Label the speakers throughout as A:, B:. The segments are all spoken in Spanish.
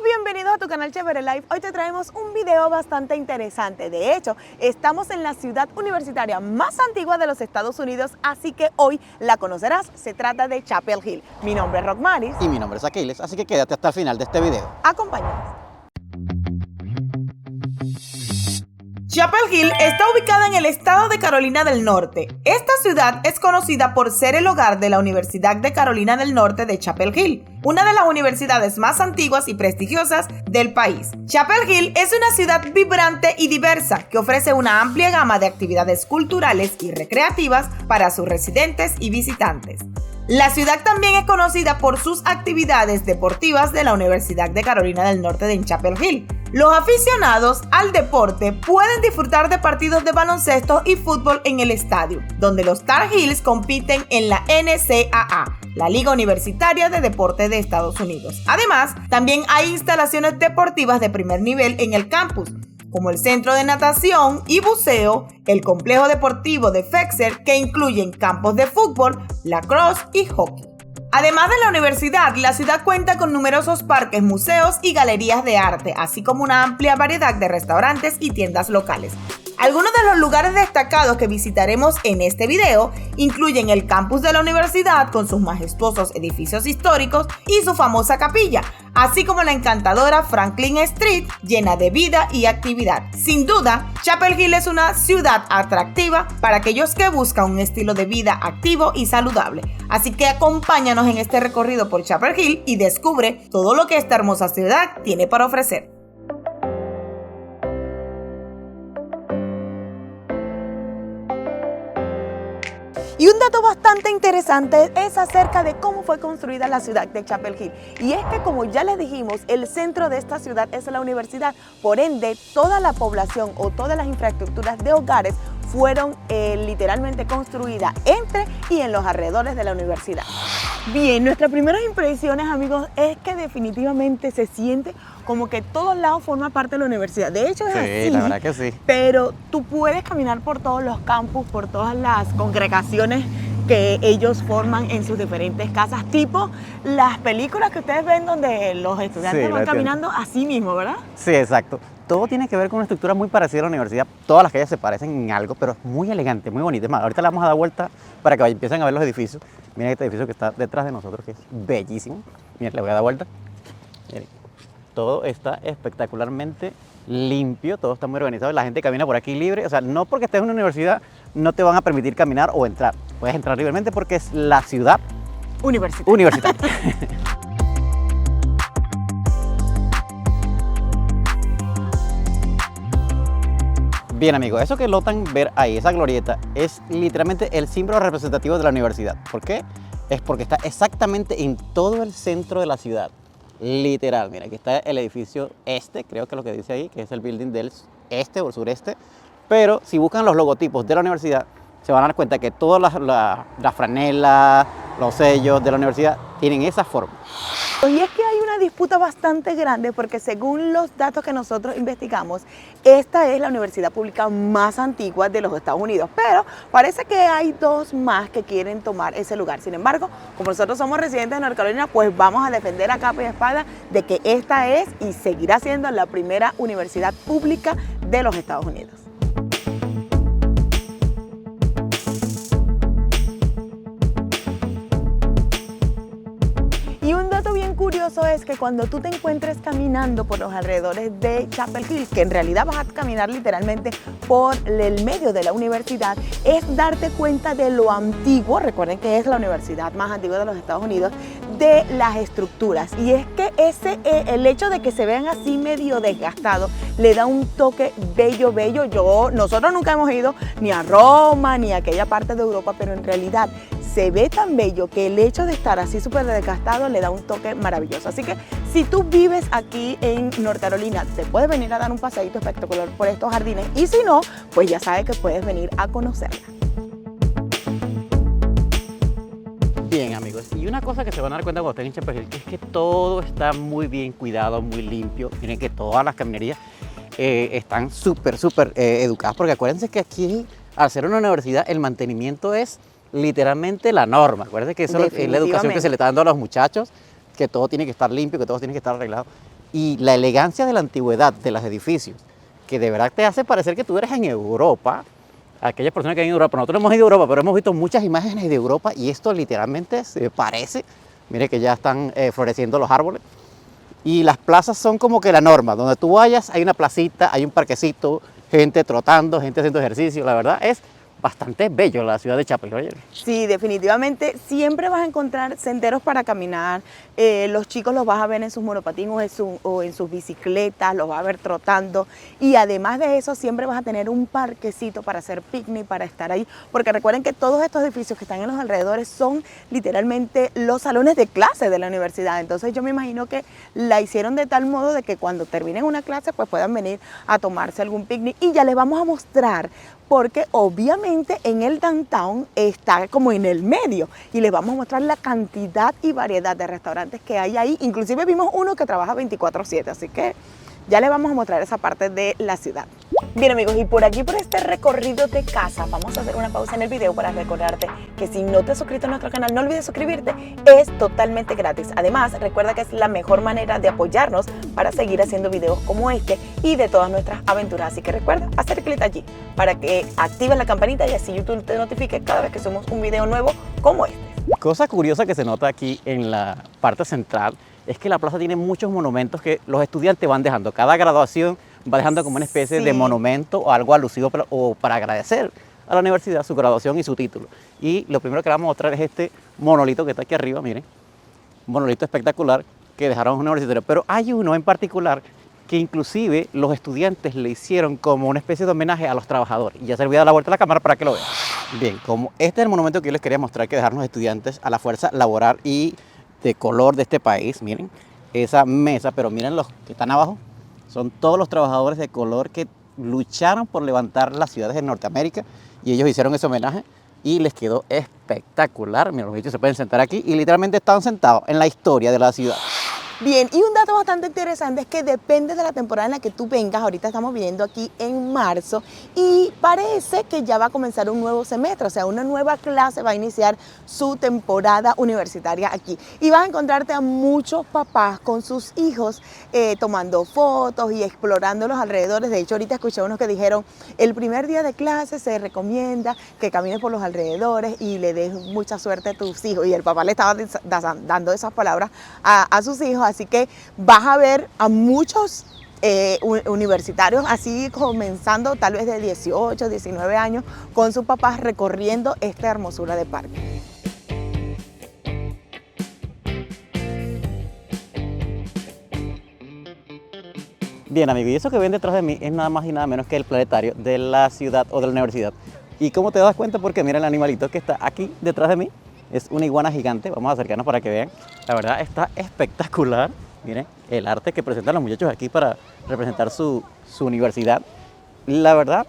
A: bienvenidos a tu canal Chévere Life. Hoy te traemos un video bastante interesante. De hecho, estamos en la ciudad universitaria más antigua de los Estados Unidos, así que hoy la conocerás. Se trata de Chapel Hill. Mi nombre es Rockmaris.
B: Y mi nombre es Aquiles, así que quédate hasta el final de este video.
A: Acompáñanos. Chapel Hill está ubicada en el estado de Carolina del Norte. Esta ciudad es conocida por ser el hogar de la Universidad de Carolina del Norte de Chapel Hill, una de las universidades más antiguas y prestigiosas del país. Chapel Hill es una ciudad vibrante y diversa que ofrece una amplia gama de actividades culturales y recreativas para sus residentes y visitantes. La ciudad también es conocida por sus actividades deportivas de la Universidad de Carolina del Norte en Chapel Hill. Los aficionados al deporte pueden disfrutar de partidos de baloncesto y fútbol en el estadio, donde los Tar Heels compiten en la NCAA, la Liga Universitaria de Deporte de Estados Unidos. Además, también hay instalaciones deportivas de primer nivel en el campus, como el centro de natación y buceo, el complejo deportivo de Fexer, que incluyen campos de fútbol, lacrosse y hockey. Además de la universidad, la ciudad cuenta con numerosos parques, museos y galerías de arte, así como una amplia variedad de restaurantes y tiendas locales. Algunos de los lugares destacados que visitaremos en este video incluyen el campus de la universidad con sus majestuosos edificios históricos y su famosa capilla, así como la encantadora Franklin Street llena de vida y actividad. Sin duda, Chapel Hill es una ciudad atractiva para aquellos que buscan un estilo de vida activo y saludable. Así que acompáñanos en este recorrido por Chapel Hill y descubre todo lo que esta hermosa ciudad tiene para ofrecer. Y un dato bastante interesante es acerca de cómo fue construida la ciudad de Chapel Hill. Y es que, como ya les dijimos, el centro de esta ciudad es la universidad. Por ende, toda la población o todas las infraestructuras de hogares fueron literalmente construidas entre y en los alrededores de la universidad. Bien, nuestras primeras impresiones, amigos, es que definitivamente se siente como que todos lados forma parte de la universidad. De hecho es así.
B: Sí, la verdad que sí.
A: Pero tú puedes caminar por todos los campus, por todas las congregaciones que ellos forman en sus diferentes casas, tipo las películas que ustedes ven donde los estudiantes van caminando así mismo, ¿verdad?
B: Sí, exacto. Todo tiene que ver con una estructura muy parecida a la universidad. Todas las calles se parecen en algo, pero es muy elegante, muy bonito. Es más, ahorita le vamos a dar vuelta para que empiecen a ver los edificios. Miren este edificio que está detrás de nosotros, que es bellísimo. Miren, le voy a dar vuelta. Miren, todo está espectacularmente limpio, todo está muy organizado. La gente camina por aquí libre. O sea, no porque estés en una universidad no te van a permitir caminar o entrar. Puedes entrar libremente porque es la ciudad universitaria. Bien, amigos, eso que lotan ver ahí, esa glorieta, es literalmente el símbolo representativo de la universidad. ¿Por qué? Es porque está exactamente en todo el centro de la ciudad. Literal, mira, aquí está el edificio este, creo que es lo que dice ahí, que es el building del este o el sureste. Pero si buscan los logotipos de la universidad, se van a dar cuenta que todas las franelas, los sellos de la universidad tienen esa forma.
A: Y es que hay una disputa bastante grande porque, según los datos que nosotros investigamos, esta es la universidad pública más antigua de los Estados Unidos, pero parece que hay dos más que quieren tomar ese lugar. Sin embargo, como nosotros somos residentes de North Carolina, pues vamos a defender a capa y espada de que esta es y seguirá siendo la primera universidad pública de los Estados Unidos. Y un dato bien curioso es que cuando tú te encuentres caminando por los alrededores de Chapel Hill, que en realidad vas a caminar literalmente por el medio de la universidad, es darte cuenta de lo antiguo, recuerden que es la universidad más antigua de los Estados Unidos, de las estructuras. Y es que el hecho de que se vean así medio desgastados le da un toque bello. Nosotros nunca hemos ido ni a Roma ni a aquella parte de Europa, pero en realidad se ve tan bello que el hecho de estar así súper desgastado le da un toque maravilloso. Así que si tú vives aquí en North Carolina, te puedes venir a dar un paseíto espectacular por estos jardines, y si no, pues ya sabes que puedes venir a conocerla.
B: Bien, amigos, y una cosa que se van a dar cuenta cuando estén en Chapel Hill es que todo está muy bien cuidado, muy limpio. Miren que todas las caminerías están súper educadas, porque acuérdense que aquí, al ser una universidad, el mantenimiento es literalmente la norma. Acuérdense que eso es la educación que se le está dando a los muchachos, que todo tiene que estar limpio, que todo tiene que estar arreglado. y la elegancia de la antigüedad de los edificios, que de verdad te hace parecer que tú eres en Europa. Aquellas personas que han ido a Europa, nosotros hemos ido a Europa, pero hemos visto muchas imágenes de Europa y esto literalmente se parece. Mire que ya están floreciendo los árboles. Y las plazas son como que la norma. Donde tú vayas hay una placita, hay un parquecito, gente trotando, gente haciendo ejercicio. La verdad es bastante bello la ciudad de Chapel Hill.
C: Sí, definitivamente siempre vas a encontrar senderos para caminar. Los chicos los vas a ver en sus monopatines o en sus bicicletas, los vas a ver trotando. Y además de eso, siempre vas a tener un parquecito para hacer picnic, para estar ahí. Porque recuerden que todos estos edificios que están en los alrededores son literalmente los salones de clase de la universidad. Entonces yo me imagino que la hicieron de tal modo de que cuando terminen una clase pues puedan venir a tomarse algún picnic. Y ya les vamos a mostrar, porque obviamente en el downtown está como en el medio y les vamos a mostrar la cantidad y variedad de restaurantes que hay ahí. Inclusive vimos uno que trabaja 24/7, así que ya les vamos a mostrar esa parte de la ciudad. Bien amigos, y por aquí, por este recorrido de casa, vamos a hacer una pausa en el video para recordarte que si no te has suscrito a nuestro canal, no olvides suscribirte, es totalmente gratis. Además, recuerda que es la mejor manera de apoyarnos para seguir haciendo videos como este y de todas nuestras aventuras. Así que recuerda hacer clic allí para que actives la campanita y así YouTube te notifique cada vez que subimos un video nuevo como este.
B: Cosa curiosa que se nota aquí en la parte central es que la plaza tiene muchos monumentos que los estudiantes van dejando. Cada graduación va dejando como una especie de monumento o algo alusivo para agradecer a la universidad su graduación y su título. Y lo primero que le vamos a mostrar es este monolito que está aquí arriba, miren. Un monolito espectacular que dejaron un universitario. Pero hay uno en particular que inclusive los estudiantes le hicieron como una especie de homenaje a los trabajadores. Y ya se le voy a dar la vuelta a la cámara para que lo vean. Bien, como este es el monumento que yo les quería mostrar que dejaron los estudiantes a la fuerza laboral y de color de este país, miren, esa mesa, pero miren los que están abajo, son todos los trabajadores de color que lucharon por levantar las ciudades de Norteamérica y ellos hicieron ese homenaje y les quedó espectacular. Miren, los bichos se pueden sentar aquí y literalmente estaban sentados en la historia de la ciudad.
C: Bien, y un dato bastante interesante es que depende de la temporada en la que tú vengas. Ahorita estamos viviendo aquí en marzo y parece que ya va a comenzar un nuevo semestre, o sea, una nueva clase va a iniciar su temporada universitaria aquí. Y vas a encontrarte a muchos papás con sus hijos tomando fotos y explorando los alrededores. De hecho, ahorita escuché unos que dijeron, el primer día de clase se recomienda que camines por los alrededores y le des mucha suerte a tus hijos. Y el papá le estaba dando esas palabras a sus hijos. Así que vas a ver a muchos universitarios así comenzando tal vez de 18, 19 años con sus papás recorriendo esta hermosura de parque.
B: Bien amigos, y eso que ven detrás de mí es nada más y nada menos que el planetario de la ciudad o de la universidad. ¿Y cómo te das cuenta? Porque mira el animalito que está aquí detrás de mí. Es una iguana gigante, vamos a acercarnos para que vean. La verdad está espectacular. Miren el arte que presentan los muchachos aquí para representar su universidad. La verdad,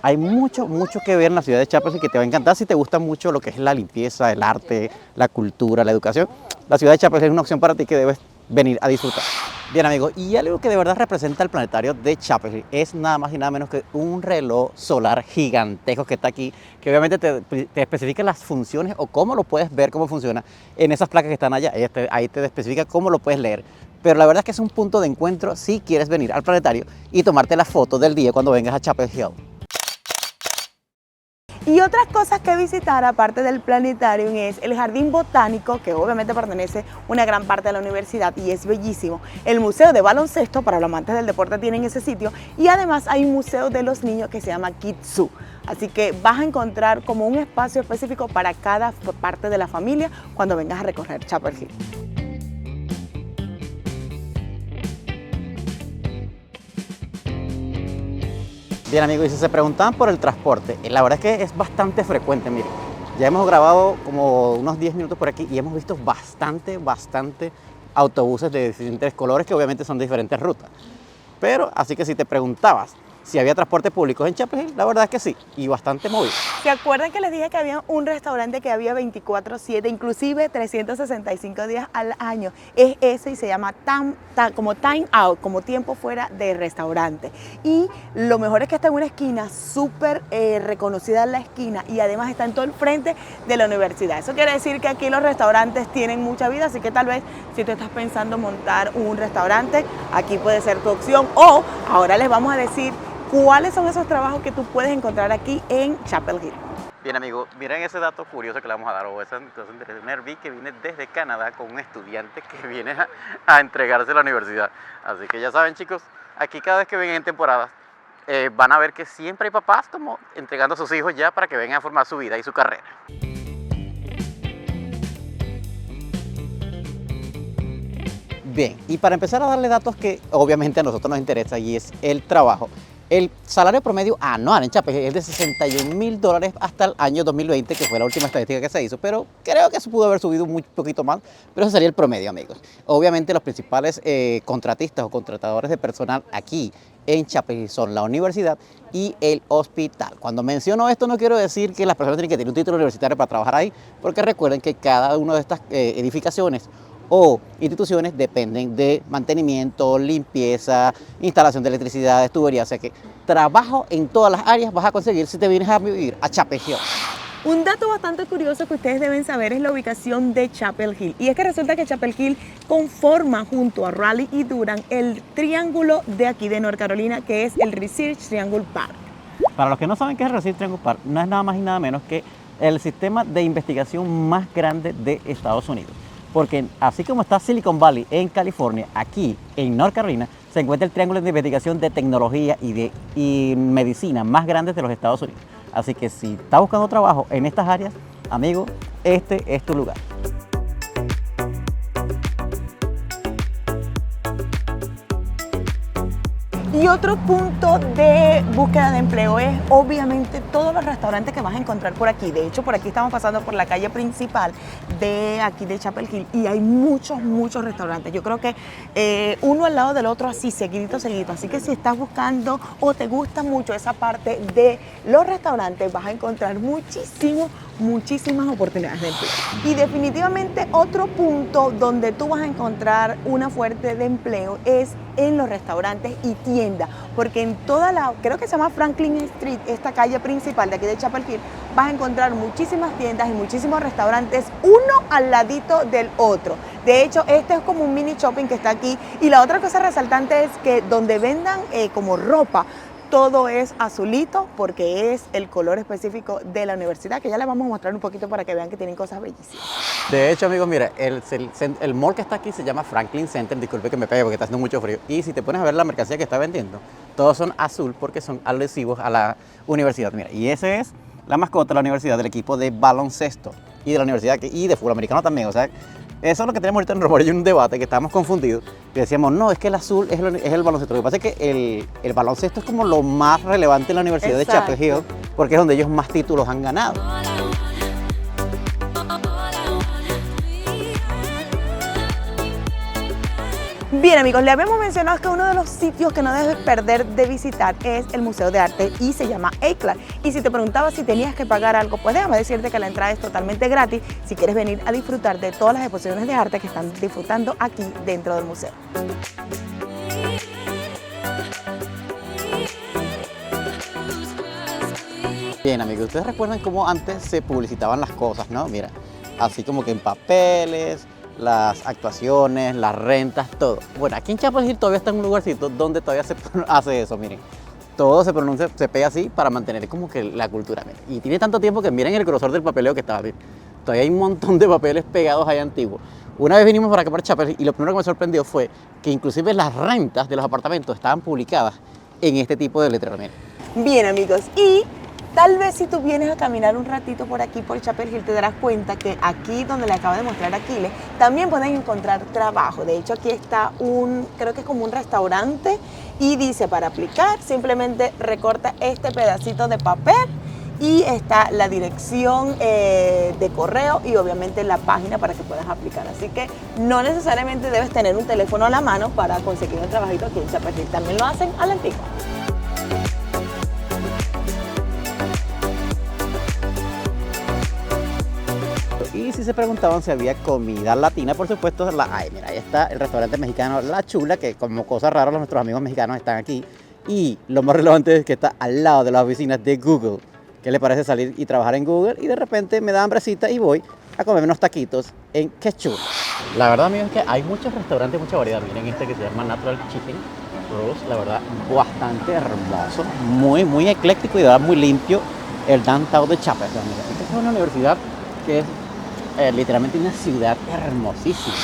B: hay mucho que ver en la ciudad de Chapel Hill que te va a encantar si te gusta mucho lo que es la limpieza, el arte, la cultura, la educación. La ciudad de Chapel Hill es una opción para ti que debes venir a disfrutar. Bien amigos, y algo que de verdad representa el planetario de Chapel Hill es nada más y nada menos que un reloj solar gigantesco que está aquí, que obviamente te especifica las funciones o cómo lo puedes ver, cómo funciona en esas placas que están allá. Ahí te especifica cómo lo puedes leer. Pero la verdad es que es un punto de encuentro si quieres venir al planetario y tomarte la foto del día cuando vengas a Chapel Hill.
C: Y otras cosas que visitar aparte del planetario es el jardín botánico, que obviamente pertenece una gran parte de la universidad y es bellísimo. El museo de baloncesto, para los amantes del deporte tienen ese sitio, y además hay un museo de los niños que se llama Kids Zoo. Así que vas a encontrar como un espacio específico para cada parte de la familia cuando vengas a recorrer Chapel Hill.
B: Bien amigos, y si se preguntaban por el transporte, la verdad es que es bastante frecuente, miren. Ya hemos grabado como unos 10 minutos por aquí y hemos visto bastante autobuses de diferentes colores que obviamente son de diferentes rutas. Pero, así que si te preguntabas si había transporte público en Chapel Hill, la verdad es que sí, y bastante móvil.
C: ¿Se acuerdan que les dije que había un restaurante que había 24/7, inclusive 365 días al año? Es ese y se llama como Time Out, como tiempo fuera de restaurante. Y lo mejor es que está en una esquina súper reconocida en la esquina y además está en todo el frente de la universidad. Eso quiere decir que aquí los restaurantes tienen mucha vida, así que tal vez si tú estás pensando montar un restaurante, aquí puede ser tu opción. O ahora les vamos a decir ¿cuáles son esos trabajos que tú puedes encontrar aquí en Chapel Hill?
B: Bien, amigos, miren ese dato curioso que le vamos a dar, o esa situación de Nervi que viene desde Canadá con un estudiante que viene a entregarse a la universidad. Así que ya saben, chicos, aquí cada vez que vengan en temporadas, van a ver que siempre hay papás como entregando a sus hijos ya para que vengan a formar su vida y su carrera. Bien, y para empezar a darle datos que obviamente a nosotros nos interesa y es el trabajo. El salario promedio anual en Chapel Hill es de $61,000 hasta el año 2020, que fue la última estadística que se hizo, pero creo que eso pudo haber subido un poquito más, pero ese sería el promedio, amigos. Obviamente los principales contratistas o contratadores de personal aquí en Chapel Hill son la universidad y el hospital. Cuando menciono esto no quiero decir que las personas tienen que tener un título universitario para trabajar ahí, porque recuerden que cada una de estas edificaciones o instituciones dependen de mantenimiento, limpieza, instalación de electricidad, de tubería, o sea que trabajo en todas las áreas vas a conseguir si te vienes a vivir a Chapel Hill.
C: Un dato bastante curioso que ustedes deben saber es la ubicación de Chapel Hill. Y es que resulta que Chapel Hill conforma junto a Raleigh y Durham el triángulo de aquí de North Carolina, que es el Research Triangle Park.
B: Para los que no saben qué es el Research Triangle Park, no es nada más y nada menos que el sistema de investigación más grande de Estados Unidos. Porque así como está Silicon Valley en California, aquí en North Carolina se encuentra el triángulo de investigación de tecnología y medicina más grande de los Estados Unidos. Así que si estás buscando trabajo en estas áreas, amigo, este es tu lugar.
C: Y otro punto de búsqueda de empleo es obviamente todos los restaurantes que vas a encontrar por aquí. De hecho, por aquí estamos pasando por la calle principal de aquí de Chapel Hill y hay muchos restaurantes. Yo creo que uno al lado del otro así, seguidito. Así que si estás buscando o te gusta mucho esa parte de los restaurantes, vas a encontrar muchísimas oportunidades de empleo. Y definitivamente otro punto donde tú vas a encontrar una fuente de empleo es en los restaurantes y tiendas, porque en toda creo que se llama Franklin Street, esta calle principal de aquí de Chapel Hill, vas a encontrar muchísimas tiendas y muchísimos restaurantes, uno al ladito del otro. De hecho, este es como un mini shopping que está aquí. Y la otra cosa resaltante es que donde vendan como ropa, todo es azulito porque es el color específico de la universidad, que ya les vamos a mostrar un poquito para que vean que tienen cosas bellísimas.
B: De hecho, amigos, mira, el mall que está aquí se llama Franklin Center, disculpe que me pegue porque está haciendo mucho frío. Y si te pones a ver la mercancía que está vendiendo, todos son azul porque son alusivos a la universidad. Mira, y ese es la mascota de la universidad, del equipo de baloncesto y de la universidad y de fútbol americano también, o sea. Eso es lo que tenemos ahorita en Rumor y un debate que estábamos confundidos. Y decíamos, no, es que el azul es el baloncesto. Lo que pasa es que el baloncesto es como lo más relevante en la Universidad de Chapel Hill, porque es donde ellos más títulos han ganado.
C: Bien, amigos, le habíamos mencionado que uno de los sitios que no debes perder de visitar es el Museo de Arte y se llama ECLA. Y si te preguntabas si tenías que pagar algo, pues déjame decirte que la entrada es totalmente gratis si quieres venir a disfrutar de todas las exposiciones de arte que están disfrutando aquí dentro del museo.
B: Bien, amigos, ustedes recuerdan cómo antes se publicitaban las cosas, ¿no? Mira, así como que en papeles, las actuaciones, las rentas, todo. Bueno, aquí en Chapel Hill todavía está en un lugarcito donde todavía se hace eso, miren. Todo se pronuncia, se pega así para mantener como que la cultura. Miren. Y tiene tanto tiempo que miren el grosor del papeleo que estaba. Miren. Todavía hay un montón de papeles pegados ahí antiguos. Una vez vinimos para acá para Chapel Hill y lo primero que me sorprendió fue que inclusive las rentas de los apartamentos estaban publicadas en este tipo de letreros. Miren.
C: Bien, amigos, y tal vez si tú vienes a caminar un ratito por aquí, por Chapel Hill, te darás cuenta que aquí donde le acabo de mostrar a Aquiles, también pueden encontrar trabajo. De hecho, aquí está creo que es como un restaurante y dice para aplicar, simplemente recorta este pedacito de papel y está la dirección de correo y obviamente la página para que puedas aplicar. Así que no necesariamente debes tener un teléfono a la mano para conseguir un trabajito aquí en Chapel Hill. También lo hacen a la antigua.
B: se preguntaban si había comida latina, por supuesto, mira, ahí está el restaurante mexicano La Chula, que como cosa rara nuestros amigos mexicanos están aquí. Y lo más relevante es que está al lado de las oficinas de Google. ¿Qué le parece salir y trabajar en Google? Y de repente me da hambrecita y voy a comerme unos taquitos en Qué Chulo. La verdad, amigos, es que hay muchos restaurantes, mucha variedad. Miren este que se llama Natural Chicken Roast, la verdad, bastante hermoso, muy ecléctico y de verdad muy limpio el downtown de Chapel. Esta es una universidad que es literalmente una ciudad hermosísima.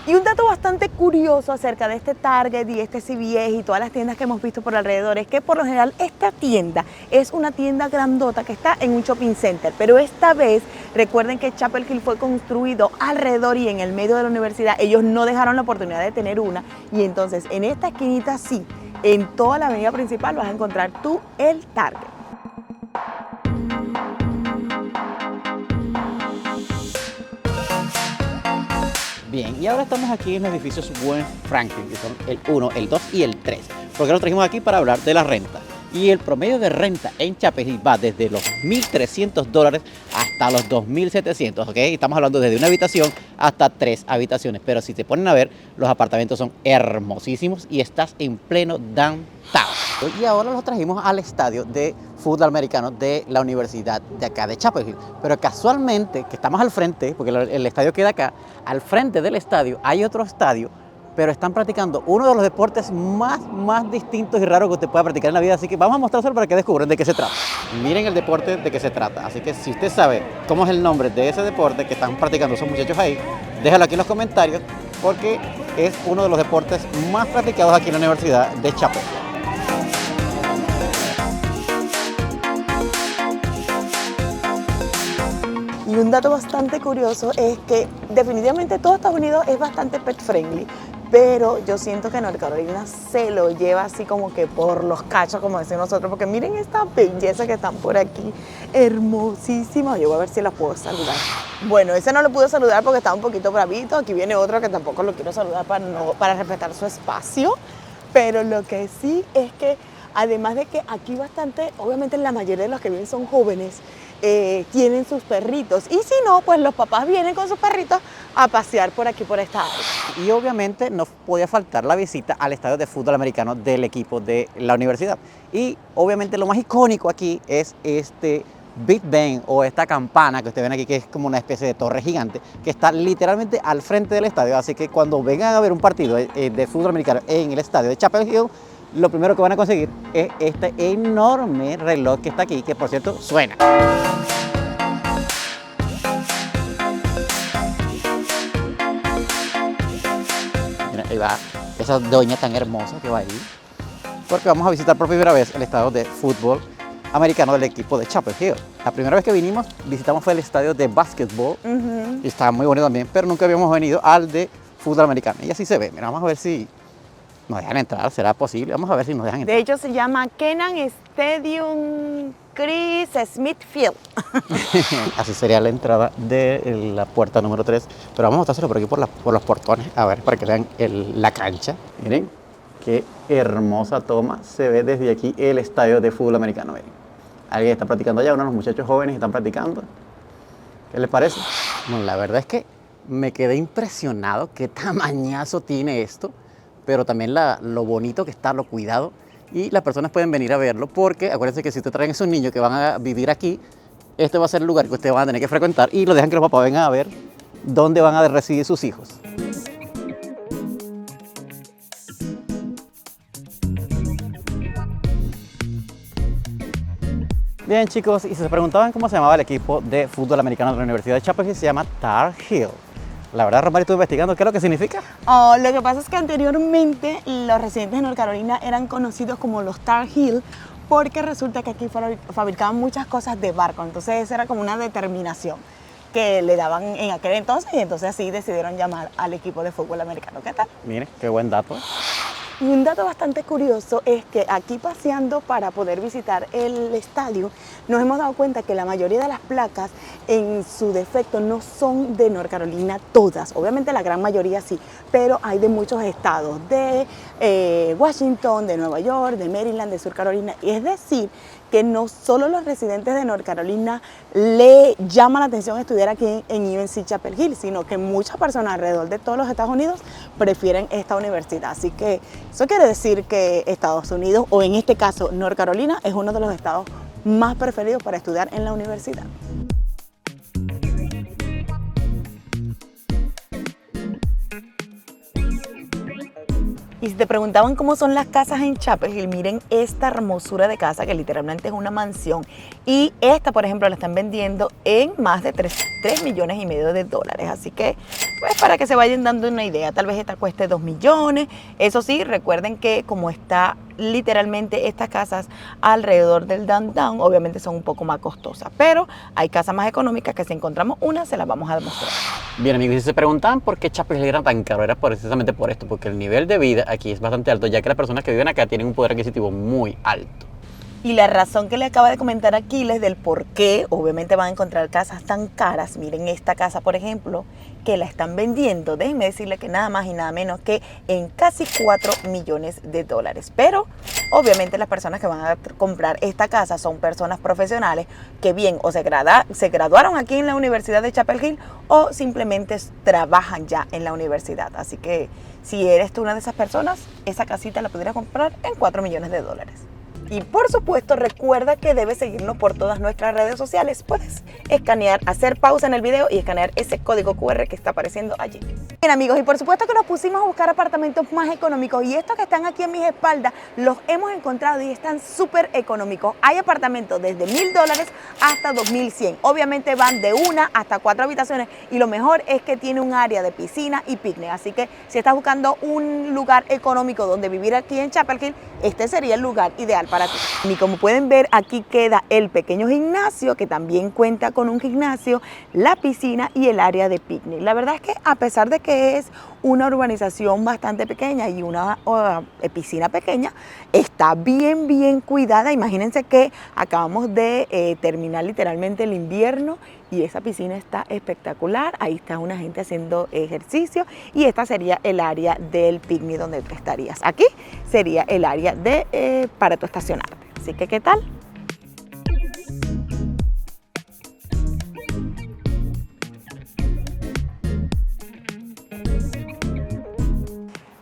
C: Y un dato bastante curioso acerca de este Target y este CVS y todas las tiendas que hemos visto por alrededor es que por lo general esta tienda es una tienda grandota que está en un shopping center, pero esta vez recuerden que Chapel Hill fue construido alrededor y en el medio de la universidad. Ellos no dejaron la oportunidad de tener una y entonces en esta esquinita sí, en toda la avenida principal vas a encontrar tú el Target.
B: Bien, y ahora estamos aquí en los edificios Gwen Franklin, que son el 1, el 2 y el 3. Porque los trajimos aquí para hablar de la renta. Y el promedio de renta en Chapel Hill va desde los $1,300 hasta los $2,700, ¿ok? Estamos hablando desde una habitación hasta 3 habitaciones. Pero si te ponen a ver, los apartamentos son hermosísimos y estás en pleno downtown. Y ahora los trajimos al estadio de fútbol americano de la universidad de acá de Chapel Hill. Pero casualmente, que estamos al frente, porque el estadio queda acá, al frente del estadio hay otro estadio, pero están practicando uno de los deportes más distintos y raros que usted pueda practicar en la vida. Así que vamos a mostrárselo para que descubran de qué se trata. Miren el deporte de qué se trata. Así que si usted sabe cómo es el nombre de ese deporte que están practicando esos muchachos ahí, déjalo aquí en los comentarios, porque es uno de los deportes más practicados aquí en la Universidad de Chapel.
C: Y un dato bastante curioso es que definitivamente todo Estados Unidos es bastante pet friendly, pero yo siento que North Carolina se lo lleva así como que por los cachos, como decimos nosotros, porque miren esta belleza que están por aquí, hermosísima. Yo voy a ver si la puedo saludar. Bueno, ese no lo pude saludar porque estaba un poquito bravito. Aquí viene otro que tampoco lo quiero saludar para respetar su espacio, pero lo que sí es que además de que aquí bastante, obviamente la mayoría de los que viven son jóvenes, tienen sus perritos y si no, pues los papás vienen con sus perritos a pasear por aquí, por esta área.
B: Y obviamente no podía faltar la visita al estadio de fútbol americano del equipo de la universidad. Y obviamente lo más icónico aquí es este Big Ben o esta campana que ustedes ven aquí, que es como una especie de torre gigante que está literalmente al frente del estadio. Así que cuando vengan a ver un partido de fútbol americano en el estadio de Chapel Hill, lo primero que van a conseguir es este enorme reloj que está aquí, que por cierto suena. Mira, ahí va esa doña tan hermosa que va ahí, porque vamos a visitar por primera vez el estadio de fútbol americano del equipo de Chapel Hill. La primera vez que vinimos, visitamos fue el estadio de básquetbol, y estaba muy bonito también, pero nunca habíamos venido al de fútbol americano. Y así se ve. Mira, vamos a ver si nos dejan entrar, ¿será posible? Vamos a ver si nos dejan entrar.
C: De hecho se llama Kenan Stadium Chris Smith Field.
B: Así sería la entrada de la puerta número 3. Pero vamos a mostrárselo por aquí por los portones, a ver, para que vean la cancha. Miren, qué hermosa toma se ve desde aquí el estadio de fútbol americano. Miren, alguien está practicando allá, uno de los muchachos jóvenes están practicando. ¿Qué les parece? Bueno, la verdad es que me quedé impresionado qué tamañazo tiene esto, pero también lo bonito que está, lo cuidado, y las personas pueden venir a verlo, porque acuérdense que si ustedes traen a esos niños que van a vivir aquí, este va a ser el lugar que ustedes van a tener que frecuentar y lo dejan que los papás vengan a ver dónde van a residir sus hijos. Bien, chicos, y si se preguntaban cómo se llamaba el equipo de fútbol americano de la Universidad de Chapel Hill, se llama Tar Heel. La verdad, Romari, estuve investigando qué es lo que significa.
C: Oh, lo que pasa es que anteriormente los residentes de North Carolina eran conocidos como los Tar Heel porque resulta que aquí fabricaban muchas cosas de barco. Entonces esa era como una determinación que le daban en aquel entonces y entonces así decidieron llamar al equipo de fútbol americano. ¿Qué tal?
B: Mire, qué buen dato.
C: Y un dato bastante curioso es que aquí paseando para poder visitar el estadio, nos hemos dado cuenta que la mayoría de las placas en su defecto no son de North Carolina todas, obviamente la gran mayoría sí, pero hay de muchos estados, de Washington, de Nueva York, de Maryland, de Sur Carolina, y es decir, que no solo los residentes de North Carolina le llama la atención estudiar aquí en UNC Chapel Hill, sino que muchas personas alrededor de todos los Estados Unidos prefieren esta universidad. Así que eso quiere decir que Estados Unidos, o en este caso North Carolina, es uno de los estados más preferidos para estudiar en la universidad. Y si te preguntaban cómo son las casas en Chapel Hill, miren esta hermosura de casa que literalmente es una mansión. Y esta, por ejemplo, la están vendiendo en más de 3,5 millones de dólares. Así que, pues para que se vayan dando una idea, tal vez esta cueste 2 millones. Eso sí, recuerden que como está literalmente estas casas alrededor del downtown, obviamente son un poco más costosas. Pero hay casas más económicas que si encontramos una, se las vamos a demostrar.
B: Bien, amigos, y si se preguntaban por qué Chapel Hill era tan caro, era precisamente por esto, porque el nivel de vida aquí es bastante alto, ya que las personas que viven acá tienen un poder adquisitivo muy alto.
C: Y la razón que le acaba de comentar Aquiles del por qué obviamente van a encontrar casas tan caras, miren esta casa por ejemplo, que la están vendiendo, déjenme decirle que nada más y nada menos que en casi 4 millones de dólares. Pero obviamente las personas que van a comprar esta casa son personas profesionales que bien o se graduaron aquí en la Universidad de Chapel Hill o simplemente trabajan ya en la universidad. Así que si eres tú una de esas personas, esa casita la podrías comprar en 4 millones de dólares. Y por supuesto, recuerda que debes seguirnos por todas nuestras redes sociales. Puedes escanear, hacer pausa en el video y escanear ese código QR que está apareciendo allí. Bien amigos, y por supuesto que nos pusimos a buscar apartamentos más económicos y estos que están aquí en mis espaldas los hemos encontrado y están súper económicos. Hay apartamentos desde $1,000 hasta 2,100. Obviamente van de 1 hasta 4 habitaciones y lo mejor es que tiene un área de piscina y picnic. Así que si estás buscando un lugar económico donde vivir aquí en Chapel Hill, este sería el lugar ideal para ti. Y como pueden ver, aquí queda el pequeño gimnasio que también cuenta con un gimnasio, la piscina y el área de picnic. La verdad es que a pesar de que es una urbanización bastante pequeña y una piscina pequeña, está bien cuidada. Imagínense que acabamos de terminar literalmente el invierno y esa piscina está espectacular. Ahí está una gente haciendo ejercicio y esta sería el área del picnic donde tú estarías. Aquí sería el área de para tu estacionarte. Así que, ¿qué tal?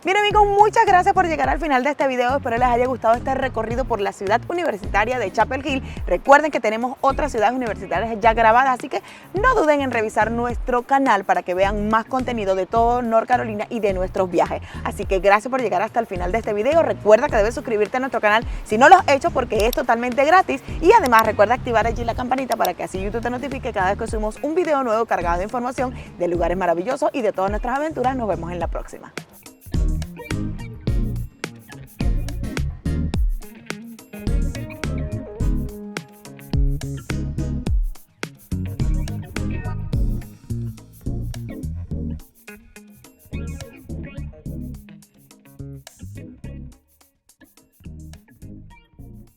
C: Bien amigos, muchas gracias por llegar al final de este video. Espero les haya gustado este recorrido por la ciudad universitaria de Chapel Hill. Recuerden que tenemos otras ciudades universitarias ya grabadas, así que no duden en revisar nuestro canal para que vean más contenido de todo North Carolina y de nuestros viajes. Así que gracias por llegar hasta el final de este video. Recuerda que debes suscribirte a nuestro canal si no lo has hecho porque es totalmente gratis. Y además recuerda activar allí la campanita para que así YouTube te notifique cada vez que subimos un video nuevo cargado de información de lugares maravillosos y de todas nuestras aventuras. Nos vemos en la próxima.